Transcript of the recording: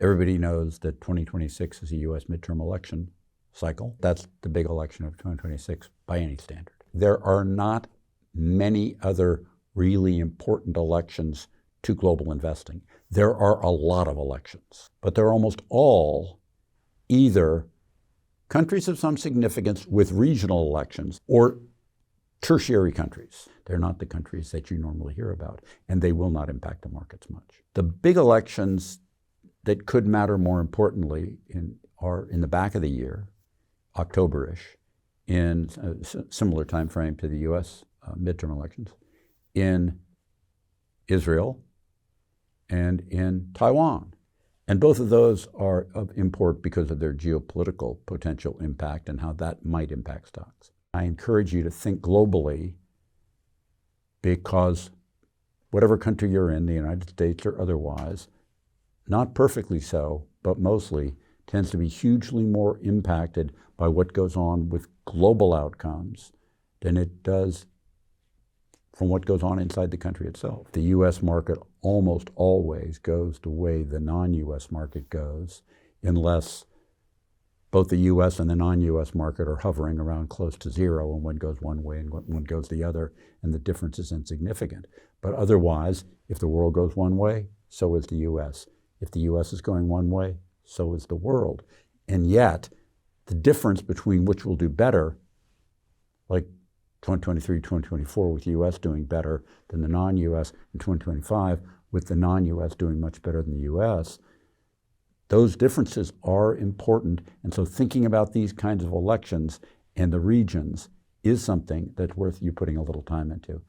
Everybody knows that 2026 is a U.S. midterm election cycle. That's the big election of 2026 by any standard. There are not many other really important elections to global investing. There are a lot of elections, but they're almost all either countries of some significance with regional elections or tertiary countries. They're not the countries that you normally hear about, and they will not impact the markets much. The big elections that could matter more importantly are in the back of the year, October-ish, in a similar time frame to the U.S. Midterm elections, in Israel and in Taiwan. And both of those are of import because of their geopolitical potential impact and how that might impact stocks. I encourage you to think globally, because whatever country you're in, the United States or otherwise, not perfectly so, but mostly, tends to be hugely more impacted by what goes on with global outcomes than it does from what goes on inside the country itself. The U.S. market almost always goes the way the non-U.S. market goes, unless both the U.S. and the non-U.S. market are hovering around close to zero, and one goes one way and one goes the other, and the difference is insignificant. But otherwise, if the world goes one way, so is the U.S. If the U.S. is going one way, so is the world. And yet, the difference between which will do better, like 2023, 2024 with the U.S. doing better than the non-U.S., and 2025 with the non-U.S. doing much better than the U.S., those differences are important. And so thinking about these kinds of elections and the regions is something that's worth you putting a little time into.